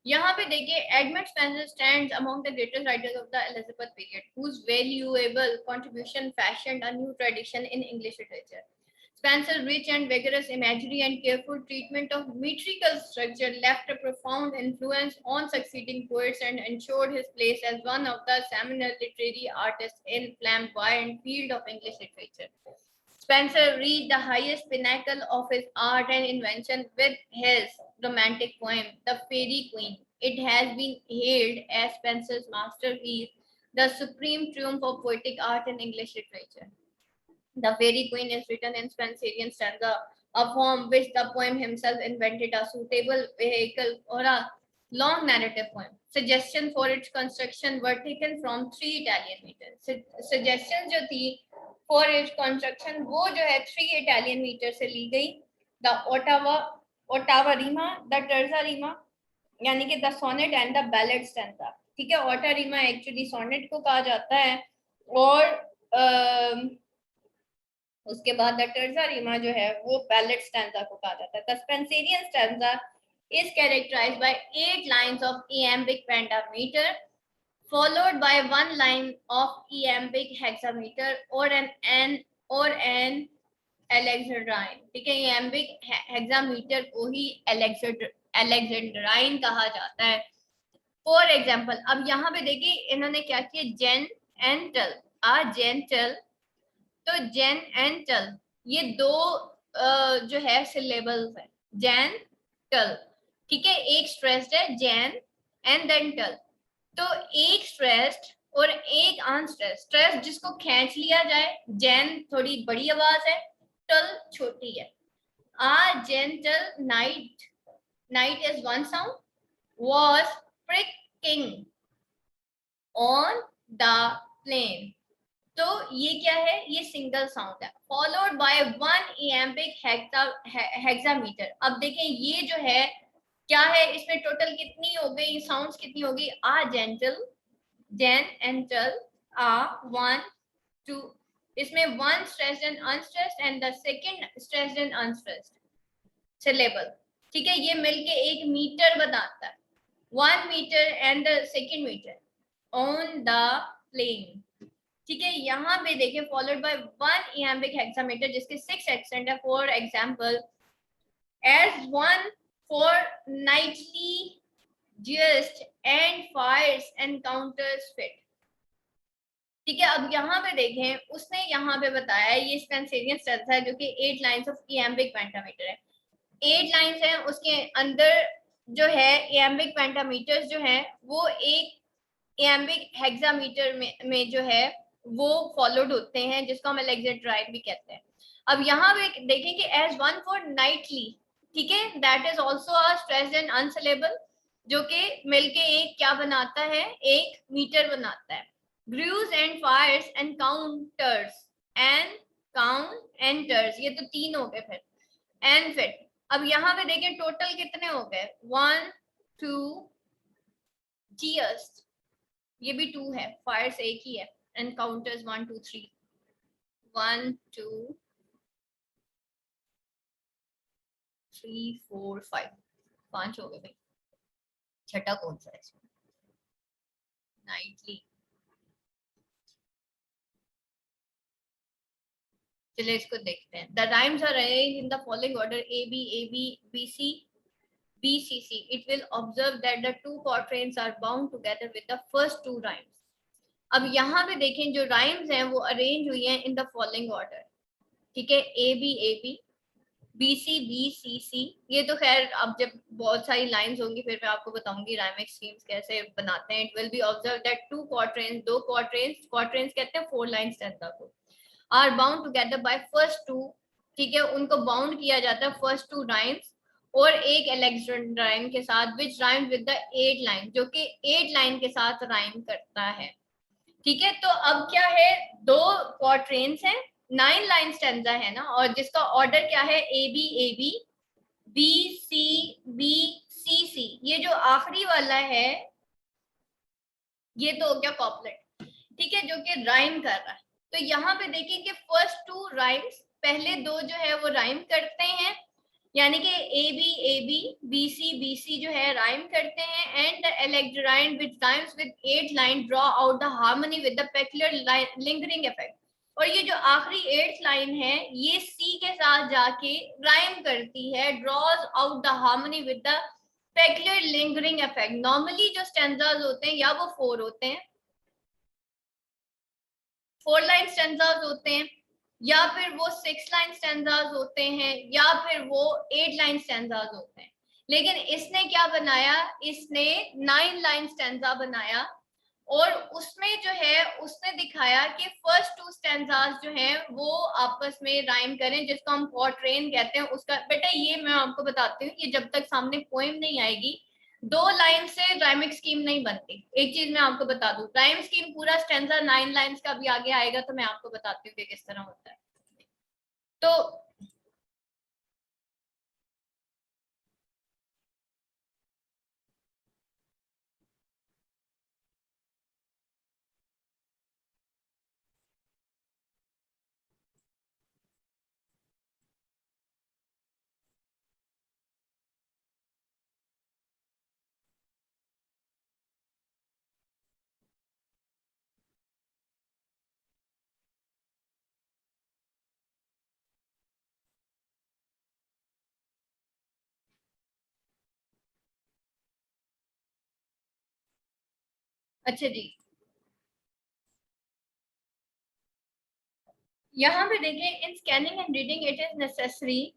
यहाँ पे देखिए, Edmund Spenser stands among the greatest writers of the Elizabeth period, whose valuable contribution fashioned a new tradition in English literature. Spencer's rich and vigorous imagery and careful treatment of metrical structure left a profound influence on succeeding poets and ensured his place as one of the seminal literary artists in flamboyant field of English literature. Spenser reached the highest pinnacle of his art and invention with his romantic poem, The Faerie Queen. It has been hailed as Spenser's masterpiece, the supreme triumph of poetic art in English literature. The Faerie Queen is written in Spenserian stanza, a form which the poem himself invented, a suitable vehicle for a long narrative poem. Suggestions for its construction were taken from 3 Italian meters. Suggestions जो थी for its construction वो जो है 3 Italian meters से ली गई. The Ottava rima, the terza rima, यानी कि the sonnet and the ballad stanza. ठीक है, ottava rima एक्चुअली sonnet को कहा जाता है और उसके बाद द टर्जा रीमा जो है वो बैलेट स्टैंजा को कहा जाता है. The Spencerian stanza is characterized by 8 lines of iambic pentameter followed by 1 line of iambic hexameter or an alexandrine. ठीक है, iambic hexameter को ही alexandrine कहा जाता है. फॉर एग्जाम्पल, अब यहाँ पे देखिए इन्होंने क्या किया, जेन एंड टल, आ जेंटल. तो जेन एंड टल ये दो जो है सिलेबल्स है, जैन टल. ठीक है, एक स्ट्रेस्ड है जैन एंड देन टल. तो एक स्ट्रेस्ड और एक अनस्ट्रेस्ड. स्ट्रेस्ड जिसको खींच लिया जाए, जैन थोड़ी बड़ी आवाज है, टल छोटी है. A gentle knight, knight is one sound, was pricking on the plain. तो ये क्या है, ये सिंगल साउंड है, फॉलोड बाय 1 iambic hexameter. अब देखें ये जो है क्या है, इसमें टोटल कितनी हो गई साउंड्स, कितनी हो गई, आ जेंटल, जेन एंड टल, आ 1 2, इसमें 1 stressed and unstressed and the second stressed and unstressed syllable. ठीक है, ये मिलके एक मीटर बनाता है, 1 meter and the second meter on the plane. ठीक है, यहाँ पे देखिए फॉलोड बाय 1 iambic hexameter जिसके 6 accent है. For example, as one for nightly just and fires and counters fit. ठीक है, अब यहाँ पे देखें उसने यहाँ पे बताया ये स्पेंसेरियन स्टैंजा है जो कि 8 लाइंस ऑफ iambic pentameter है. 8 लाइंस हैं, उसके अंदर जो है iambic pentameters जो है वो एक iambic hexameter में जो है वो फॉलोड होते हैं, जिसको हम alexandrine भी कहते हैं. अब यहाँ पे देखें कि as one for nightly, ठीक है, that is also a stressed and unsyllable जो कि मिलके एक क्या बनाता है, एक मीटर बनाता है. Grooves and fires and counters and counters, ये तो 3 हो गए. फिर and fit. अब यहाँ पे देखें टोटल कितने हो गए, 1 2 cheers, ये भी 2 है, fires एक ही है, and counters 1 2 3, 1 2 3 4 5, 5 हो गए भाई. छठा कौन सा है इसमें, नाइटली. चलिए इसको देखते हैं. The rhymes are arranged in the following order: A B A B B C B C C. It will observe that the 2 quatrains are bound together with the first 2 rhymes. अब यहाँ पे देखें जो rhymes हैं वो arrange हुई हैं in the following order. ठीक है, ए बी बी सी सी. ये तो खैर अब जब बहुत सारी लाइंस होंगी फिर मैं आपको बताऊंगी राइमिक स्कीम्स कैसे बनाते हैं. It will be observe that 2 quatrains, 2 quatrains कहते हैं 4 लाइंस स्टैंजा को, are bound together by first 2. ठीक है, उनको बाउंड किया जाता है फर्स्ट 2 राइम्स और एक alexandrine के साथ, विच राइम विद द 8 लाइन, जो कि 8 लाइन के साथ राइम करता है. ठीक है, तो अब क्या है, 2 quatrains हैं, 9 लाइन स्टैंजा है ना, और जिसका ऑर्डर क्या है, ए बी बी सी सी. ये जो आखिरी वाला है ये तो हो गया कॉपलेट. ठीक है, जो कि राइम कर रहा है. तो यहाँ पे देखिए कि फर्स्ट 2 राइम्स, पहले 2 जो है वो राइम करते हैं यानी कि ए बी बी सी जो है राइम करते हैं, and the alexandrine which rhymes with 8 line draw out the harmony with the peculiar lingering effect. और ये जो आखिरी 8th लाइन है ये सी के साथ जाके राइम करती है, draws out the harmony with the peculiar lingering effect. Normally जो स्टैंजास होते हैं या वो 4 होते हैं, 4 लाइन स्टैंजास होते हैं, या फिर वो 6 लाइन स्टैंजास होते हैं, या फिर वो 8 लाइन स्टैंजास होते हैं। लेकिन इसने क्या बनाया, इसने 9 लाइन स्टैंजा बनाया, और उसमें जो है उसने दिखाया कि फर्स्ट 2 स्टैंजास जो हैं वो आपस में राइम करें, जिसको हम क्वार्ट्रेन कहते हैं। उसका बेटा ये मैं आपको बताती हूँ, ये जब तक सामने पोएम नहीं आएगी 2 लाइन से राइमिक स्कीम नहीं बनती। एक चीज मैं आपको बता दूं, राइम स्कीम पूरा स्टैंजा 9 लाइंस का भी आगे आएगा तो मैं आपको बताती हूँ कि किस तरह होता है। तो अच्छा जी, यहाँ पे देखें, in scanning and reading it is necessary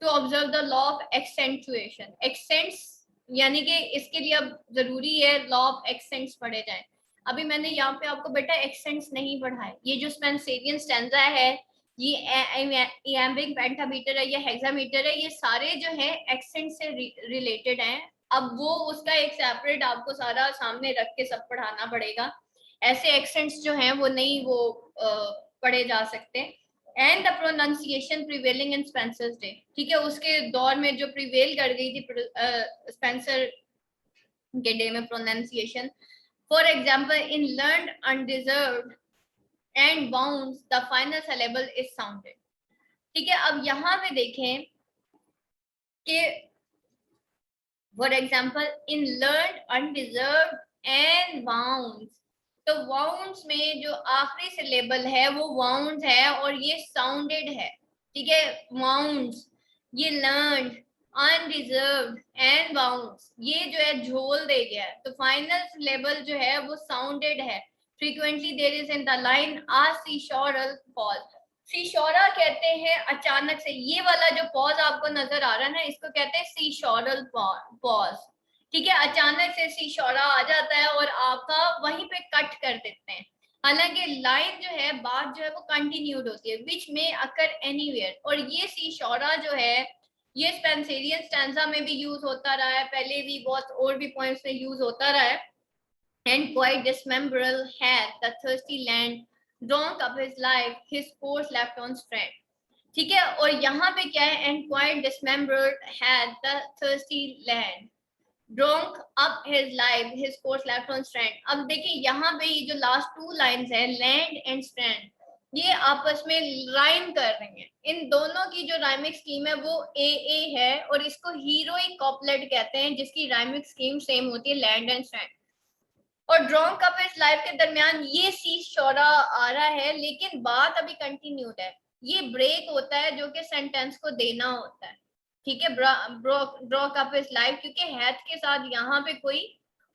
to observe the law of accentuation. Accents यानी कि इसके लिए अब जरूरी है लॉ ऑफ एक्सेंट्स पढ़े जाएं। अभी मैंने यहाँ पे आपको बेटा एक्सेंट्स नहीं पढ़ाए। ये जो स्पेंसेरियन स्टैंजा है, ये इयैम्बिक पेंटामीटर है, ये हेक्सामीटर है, ये सारे जो है एक्सेंट से रिलेटेड हैं। अब वो उसका एक सेपरेट आपको सारा सामने रख के सब पढ़ाना पड़ेगा। ऐसे एक्सेंट्स जो हैं वो नहीं वो पढ़े जा सकते। And the pronunciation prevailing in Spencer's day, ठीक है, उसके दौर में जो प्रिवेल कर गई थी स्पेंसर के डे में pronunciation. For example, in learned undeserved and bounds the final syllable is sounded. ठीक है, अब यहाँ पे देखें कि for example in learned undeserved and bounds, तो वाउंड्स में जो आखिरी सिलेबल है वो वाउंड्स है और ये साउंडेड है। ठीक है, वाउंड्स, ये लर्नड अनरिजर्व्ड एंड बाउंड्स, ये जो है झोल दे गया है, तो फाइनल सिलेबल जो है वो साउंडेड है। Frequently there is in the line a caesural pause. Caesura कहते हैं अचानक से, ये वाला जो पॉज आपको नजर आ रहा है ना, इसको कहते हैं सीशोरल पॉज। ठीक है, अचानक से सीशोरा आ जाता है और आपका वहीं पे कट कर देते हैं। हालांकि लाइन जो है, बात जो है वो कंटिन्यूड होती है, विच में अकर एनीवेयर। और ये सीशोरा जो है ये स्पेंसेरियन स्टैंजा में भी यूज होता रहा है, पहले भी बहुत और भी पॉइंट्स में यूज होता रहा है। And quite dismembered had the thirsty land drunk up his life, his course left on strand। ठीक है, और यहाँ पे क्या है, and quite dismembered had the thirsty land drunk up his life, his course left on strand। अब देखिए यहाँ पे ये जो लास्ट 2 लाइंस है, land and strand, ये आपस में राइम कर रही हैं। इन दोनों की जो राइमिक स्कीम है वो ए है, और इसको हीरोइक कॉपलेट कहते हैं, जिसकी राइमिक स्कीम सेम होती है लैंड एंड स्ट्रैंड। और ड्रॉन्ग कप इस लाइफ के दरमियान ये सी शोरा आ रहा है, लेकिन बात अभी कंटिन्यूड है। ये ब्रेक होता है जो कि सेंटेंस को देना होता है। ठीक है, ड्रॉ कप इस लाइफ, क्योंकि हैथ के साथ यहाँ पे कोई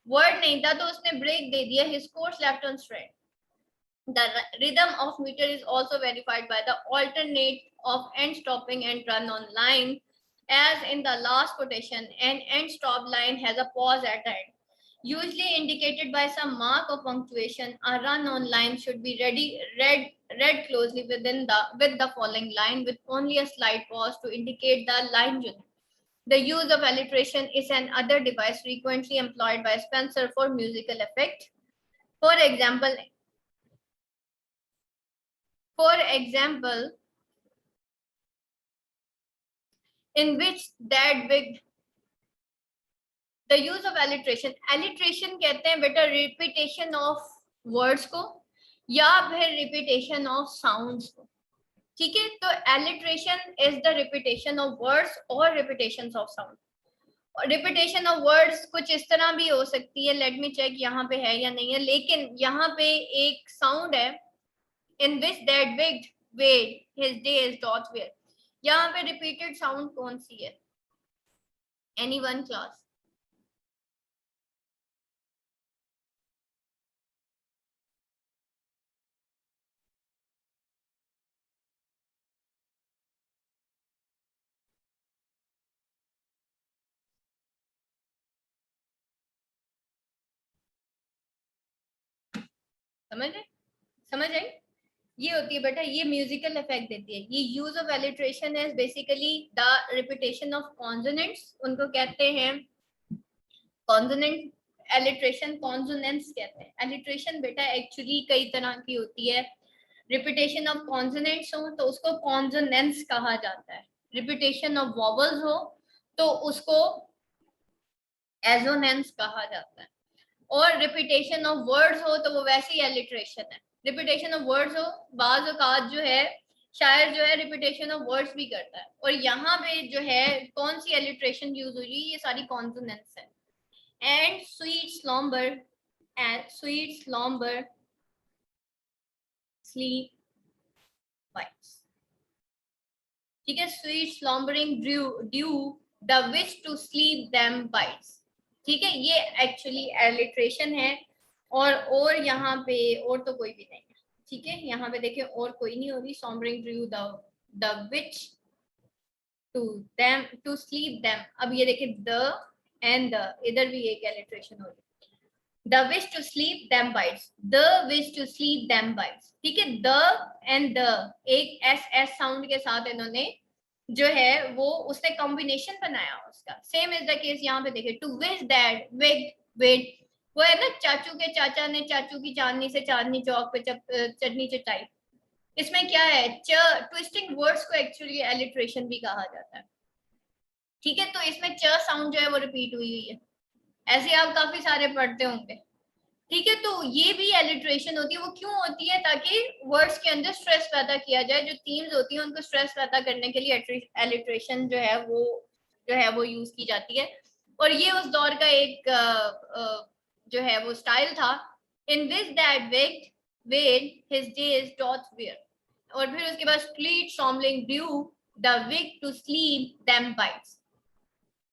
वर्ड नहीं था तो उसने ब्रेक दे दिया, his course left on straight. The rhythm of meter is also verified by the alternate of end stopping and run on line, as in the last quotation an end stop line has a pause at the end, usually indicated by some mark of punctuation. A run on line should be read closely with the following line with only a slight pause to indicate the line unit. The use of alliteration is an other device frequently employed by Spenser for musical effect. For example, in which that big the use of alliteration कहते हैं बेटा repetition of words को या फिर repetition of sounds को। ठीक है, तो alliteration is the repetition of words or repetitions of sound. Repetition of words कुछ इस तरह भी हो सकती है, लेट मी चेक यहाँ पे है या नहीं है, लेकिन यहाँ पे एक साउंड है, in which that wicked wight his day is doth wear, यहाँ पे रिपीटेड साउंड कौन सी है? Any one class? समझ आए? समझ आई? ये होती है बेटा, ये म्यूजिकल इफेक्ट देती है। ये use of alliteration is basically the repetition of consonants, उनको कहते हैं कॉन्सोनेंट एलिट्रेशन, कॉन्सोनेंट्स कहते हैं। एलिट्रेशन बेटा एक्चुअली कई तरह की होती है। रिपीटेशन ऑफ कॉन्सोनेंट्स हो तो उसको कॉन्सोनेंट्स कहा जाता है, रिपीटेशन ऑफ वॉवल्स हो तो उसको एजोनेंस कहा जाता है, और रिपीटेशन ऑफ वर्ड्स हो तो वो वैसे ही एलिट्रेशन है। रिपीटेशन ऑफ वर्ड्स हो, बाज औकात जो है शायर जो है रिपीटेशन ऑफ वर्ड्स भी करता है, और यहाँ पे जो है कौन सी एलिट्रेशन यूज हुई, ये सारी कॉन्सोनेंट्स है। And sweet slumber, and sweet slumber sleep bites, ठीक है, sweet slumbering due the wish to sleep them bites, ठीक है, ये एक्चुअली एलिट्रेशन है। और यहाँ पे और तो कोई भी नहीं है, ठीक है, यहाँ पे देखिए और कोई नहीं हो रही, sombering drew the witch to them to sleep them, अब ये देखिए the and the, इधर भी एक एलिट्रेशन हो रही है, the wish to sleep them bites, the wish to sleep them bites, ठीक है, the and the एक s साउंड के साथ इन्होंने जो है वो उसने कॉम्बिनेशन बनाया उसका। सेम इज द केस यहाँ पे देखिए, टू विश दैट विग विड, वो है ना चाचू के चाचा ने चाचू की चांदनी से चांदनी चौक पे चटनी चटाई, इसमें क्या है, ट्विस्टिंग वर्ड्स को एक्चुअली एलिट्रेशन भी कहा जाता है, ठीक है, तो इसमें च साउंड जो है वो रिपीट हुई हुई है, ऐसे आप काफी सारे पढ़ते होंगे, ठीक है, तो ये भी एलिट्रेशन होती है। वो क्यों होती है? ताकि वर्ड्स के अंदर स्ट्रेस पैदा किया जाए, जो थीम्स होती है उनको स्ट्रेस पैदा करने के लिए एलिट्रेशन जो है वो यूज की जाती है, और ये उस दौर का एक जो है वो स्टाइल था, in this that wicked wight his days doth wear, और फिर उसके बाद split something due the weak to sleep them bites,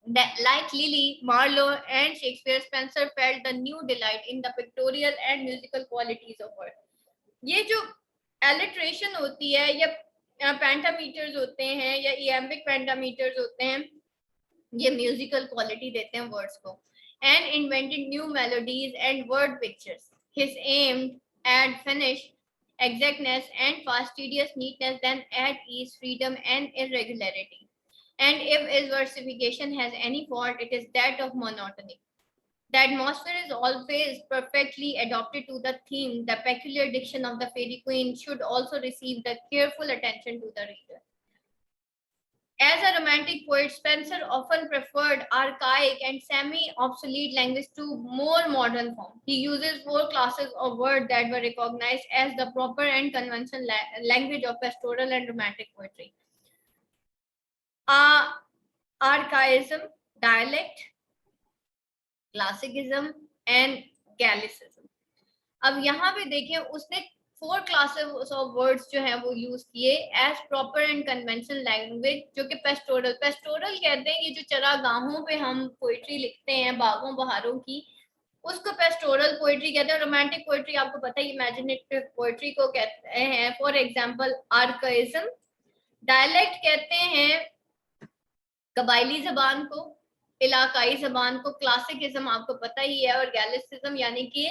that, like Lily, Marlowe, and Shakespeare, Spencer felt the new delight in the pictorial and musical qualities of word. ये जो alliteration होती है या pentameters होते हैं या iambic pentameters होते हैं, ये musical quality देते हैं words को, and invented new melodies and word pictures. His aim at finish, exactness, and fastidious neatness, then at ease, freedom, and irregularity. And if his versification has any fault, it is that of monotony. The atmosphere is always perfectly adapted to the theme. The peculiar diction of the fairy queen should also receive the careful attention to the reader. As a romantic poet, Spenser often preferred archaic and semi-obsolete language to more modern form. He uses 4 classes of words that were recognized as the proper and conventional language of pastoral and romantic poetry. Archaism, dialect, classicism and Gallicism. अब यहाँ पे देखें उसने 4 classes of words जो है वो use किए as proper and conventional language, जो कि pastoral कहते हैं, ये जो चरागाहों पे हम पोइट्री लिखते हैं बागों बहारों की, उसको पेस्टोरल पोइट्री कहते हैं। रोमांटिक पोइट्री आपको पता है इमेजिनेटिव पोइट्री को कहते हैं। फॉर एग्जांपल आर्काइज्म, डायलेक्ट कहते हैं कबायली जबान को, इलाकाई जबान को, क्लासिकिज्म आपको पता ही है, और गैलिसिज्म यानी कि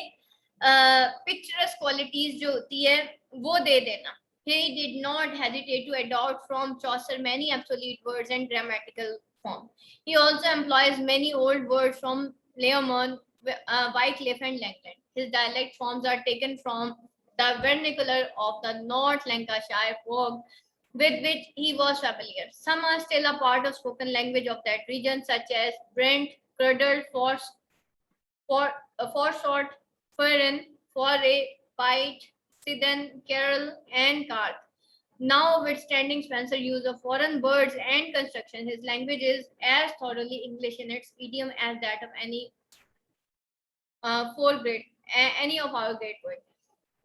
पिक्चरस क्वालिटीज जो होती है वो दे देना। He did not hesitate to adopt from Chaucer many obsolete words and grammatical form. He also employs many old words from Leomont, Wycliffe and Langland. His dialect forms are taken from the vernacular of the North Lancashire folk with which he was familiar. Some are still a part of spoken language of that region, such as Brent, Curdle, Forsort, Faerie, Foray, Pite, Sidon, Carol, and Carth. Notwithstanding Spencer's use of foreign words and construction, his language is as thoroughly English in its idiom as that of any any of our great poets.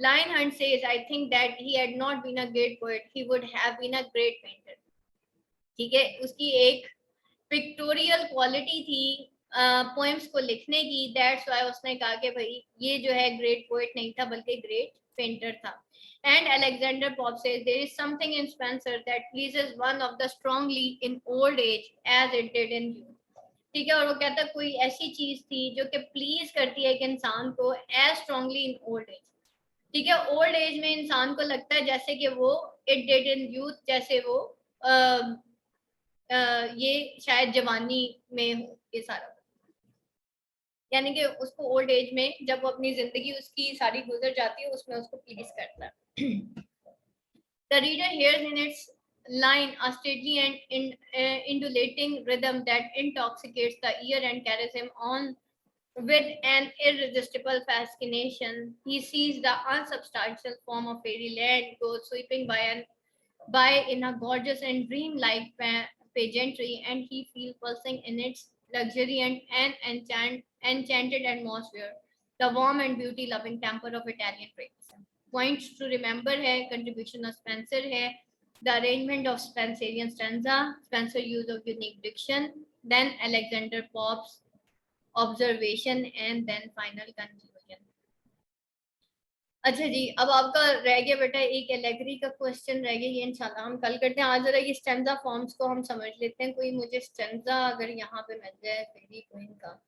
Lionheart says, I think that he had not been a great poet, he would have been a great painter. ठीक है, उसकी एक pictorial quality थी poems को लिखने की, that's why उसने कहा कि भाई ये जो है ग्रेट पोएट नहीं था बल्कि ग्रेट पेंटर था. And Alexander Pope says there is something in Spencer that pleases one of the strongly in old age as it did in youth. ठीक है, और वो कहता है कोई ऐसी चीज थी जो कि प्लीज करती है एक इंसान को as strongly in old age. ठीक है, ओल्ड एज में इंसान को लगता है जैसे कि वो इट डिड इन यूथ, जैसे वो ये शायद जवानी में हो ये सारा, यानी कि उसको ओल्ड एज में जब वो अपनी जिंदगी उसकी सारी गुजर जाती है उसमें उसको प्लीज करता है. The reader hears in its line a stately and indulating rhythm that intoxicates the ear and carries him on with an irresistible fascination. He sees the unsubstantial form of fairyland go sweeping by in a gorgeous and dreamlike pageantry, and he feels pulsing in its luxuriant and enchanted atmosphere the warm and beauty-loving temper of Italian race. Points to remember है, contribution of Spencer है, the arrangement of Spenserian stanza, Spencer use of unique diction, then Alexander Pope's observation, and then final conclusion. अच्छा जी, अब आपका रह गया बेटा एक allegory का क्वेश्चन रह गया, ये इंशाल्लाह हम कल करते हैं. आज जरा ये स्टैंजा फॉर्म्स को हम समझ लेते हैं. कोई मुझे स्टैंजा अगर यहाँ पे मिल जाए फेरी क्वीन का